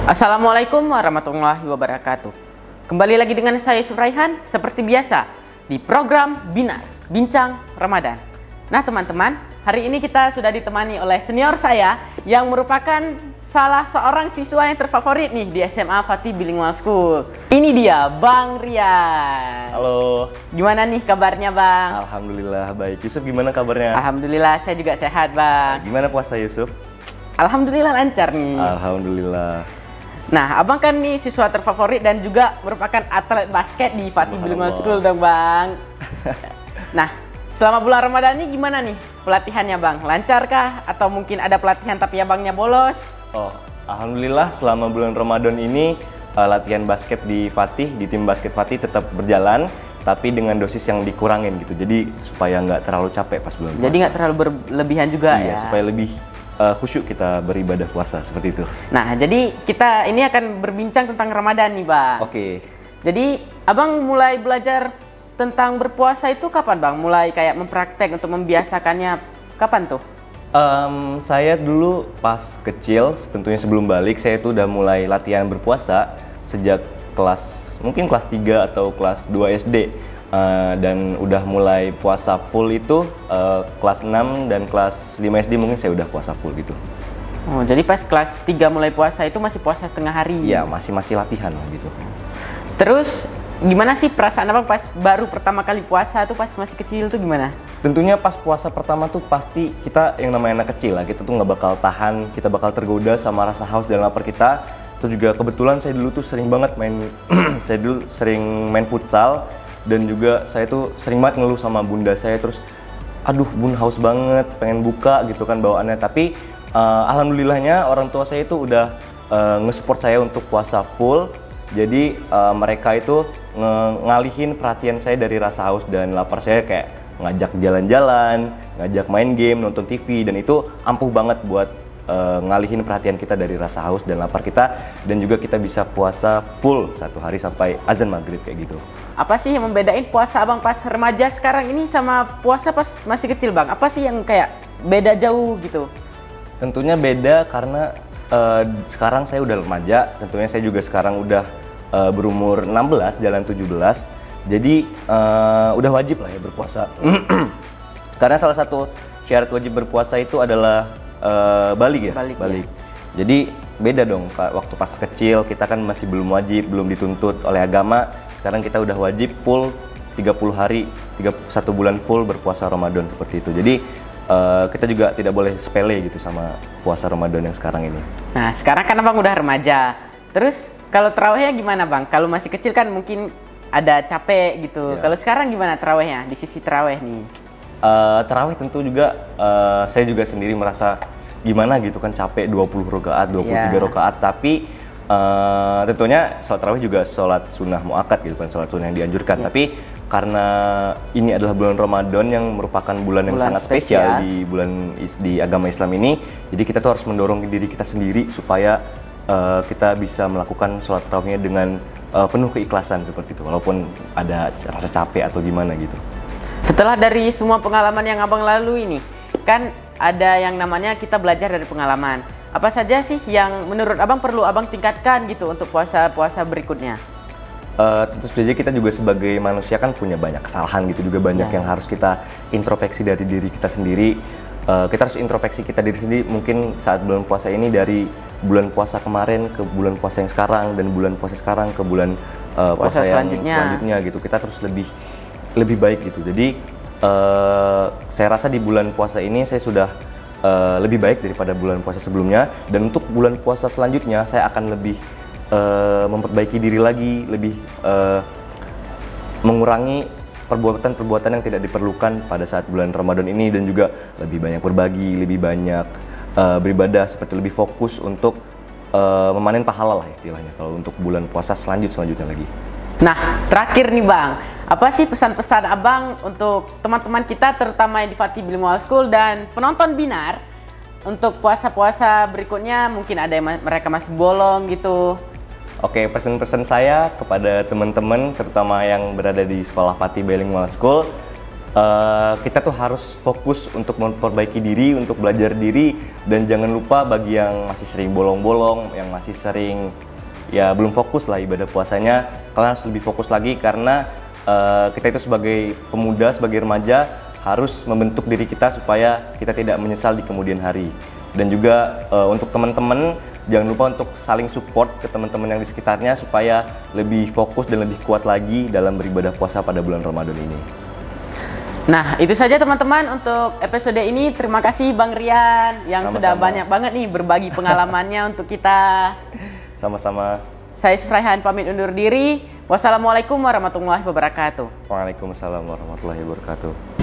Assalamualaikum warahmatullahi wabarakatuh. Kembali lagi dengan saya Yusuf Raihan seperti biasa di program Binar Bincang Ramadan. Nah teman-teman, hari ini kita sudah ditemani oleh senior saya yang merupakan salah seorang siswa yang terfavorit nih di SMA Fatih Bilingual School. Ini dia Bang Rian. Halo. Gimana nih kabarnya Bang? Alhamdulillah baik. Yusuf gimana kabarnya? Alhamdulillah saya juga sehat Bang. Gimana puasa Yusuf? Alhamdulillah lancar nih. Alhamdulillah. Nah, abang kan nih siswa terfavorit dan juga merupakan atlet basket di Fatih Bilingual School dong bang. Nah, selama bulan Ramadan ini gimana nih pelatihannya bang? Lancarkah? Atau mungkin ada pelatihan tapi abangnya bolos? Oh, Alhamdulillah selama bulan Ramadan ini latihan basket di Fatih, di tim basket Fatih tetap berjalan, tapi dengan dosis yang dikurangin gitu. Jadi supaya nggak terlalu capek pas bulan puasa. Jadi nggak terlalu berlebihan juga ya? Iya, supaya lebih khusyuk kita beribadah puasa seperti itu. Nah, jadi kita ini akan berbincang tentang Ramadan nih bang. Oke. Jadi abang mulai belajar tentang berpuasa itu kapan bang? Mulai kayak mempraktek untuk membiasakannya kapan tuh? Saya dulu pas kecil, tentunya sebelum balik, saya itu udah mulai latihan berpuasa sejak mungkin kelas 3 atau kelas 2 SD. Dan udah mulai puasa full itu kelas 6 dan kelas 5 SD mungkin saya udah puasa full gitu. Oh, jadi pas kelas 3 mulai puasa itu masih puasa setengah hari? Iya, masih latihan lah gitu. Terus gimana sih perasaan abang pas baru pertama kali puasa tuh pas masih kecil tuh gimana? Tentunya pas puasa pertama tuh pasti kita yang namanya anak kecil lah, kita tuh nggak bakal tahan, kita bakal tergoda sama rasa haus dan lapar kita. Itu juga kebetulan saya dulu tuh sering banget main, saya dulu sering main futsal. Dan juga saya tuh sering banget ngeluh sama bunda saya, terus aduh bun haus banget, pengen buka gitu kan bawaannya. Tapi alhamdulillahnya orang tua saya itu udah nge-support saya untuk puasa full. Jadi mereka itu ngalihin perhatian saya dari rasa haus dan lapar saya, kayak ngajak jalan-jalan, ngajak main game, nonton TV, dan itu ampuh banget buat ngalihin perhatian kita dari rasa haus dan lapar kita, dan juga kita bisa puasa full 1 hari sampai azan maghrib kayak gitu. Apa sih yang membedain puasa abang pas remaja sekarang ini sama puasa pas masih kecil bang? Apa sih yang kayak beda jauh gitu? Tentunya beda karena sekarang saya udah remaja, tentunya saya juga sekarang udah berumur 16 jalan 17. Jadi udah wajib lah ya berpuasa. Karena salah satu syarat wajib berpuasa itu adalah balik ya? Balik. Ya. Jadi beda dong, waktu pas kecil kita kan masih belum wajib, belum dituntut oleh agama. Sekarang kita udah wajib full 30 hari, 1 bulan full berpuasa Ramadan seperti itu. Jadi kita juga tidak boleh sepele gitu sama puasa Ramadan yang sekarang ini. Nah, sekarang kan abang udah remaja. Terus kalau tarawehnya gimana bang? Kalau masih kecil kan mungkin ada capek gitu. Ya. Kalau sekarang gimana tarawehnya? Di sisi taraweh nih? Taraweh tentu juga saya juga sendiri merasa gimana gitu kan, capek 20 rakaat, 23 rakaat, tapi tentunya sholat tarawih juga sholat sunnah muakkad gitu kan, sholat sunnah yang dianjurkan. Tapi karena ini adalah bulan Ramadan yang merupakan bulan yang sangat spesial di agama Islam ini, jadi kita tuh harus mendorong diri kita sendiri supaya kita bisa melakukan sholat tarawihnya dengan penuh keikhlasan seperti itu, walaupun ada rasa capek atau gimana gitu. Setelah dari semua pengalaman yang abang lalui ini, kan ada yang namanya kita belajar dari pengalaman. Apa saja sih yang menurut abang perlu abang tingkatkan gitu untuk puasa-puasa berikutnya? Tentu saja kita juga sebagai manusia kan punya banyak kesalahan gitu, juga banyak yang harus kita introspeksi dari diri kita sendiri. Kita harus introspeksi kita diri sendiri, mungkin saat bulan puasa ini dari bulan puasa kemarin ke bulan puasa yang sekarang, dan bulan puasa sekarang ke bulan puasa yang selanjutnya gitu. Kita terus lebih baik gitu. Jadi saya rasa di bulan puasa ini saya sudah lebih baik daripada bulan puasa sebelumnya, dan untuk bulan puasa selanjutnya saya akan lebih memperbaiki diri lagi, lebih mengurangi perbuatan-perbuatan yang tidak diperlukan pada saat bulan Ramadan ini, dan juga lebih banyak berbagi, lebih banyak beribadah, seperti lebih fokus untuk memanen pahala lah istilahnya kalau untuk bulan puasa selanjutnya lagi. Nah, terakhir nih Bang, apa sih pesan-pesan abang untuk teman-teman kita terutama yang di Fatih Bilingual School dan penonton Binar untuk puasa-puasa berikutnya? Mungkin ada yang mereka masih bolong gitu. Oke, pesan-pesan saya kepada teman-teman terutama yang berada di sekolah Fatih Bilingual School, kita tuh harus fokus untuk memperbaiki diri, untuk belajar diri, dan jangan lupa bagi yang masih sering bolong-bolong, yang masih sering ya belum fokus lah ibadah puasanya, kalian harus lebih fokus lagi karena kita itu sebagai pemuda, sebagai remaja harus membentuk diri kita supaya kita tidak menyesal di kemudian hari. Dan juga untuk teman-teman jangan lupa untuk saling support ke teman-teman yang di sekitarnya supaya lebih fokus dan lebih kuat lagi dalam beribadah puasa pada bulan Ramadan ini. Nah, itu saja teman-teman untuk episode ini. Terima kasih Bang Rian yang Sama-sama. sudah banyak banget nih berbagi pengalamannya untuk kita. Sama-sama. Saya Yusuf pamit undur diri. Wassalamualaikum warahmatullahi wabarakatuh. Waalaikumsalam warahmatullahi wabarakatuh.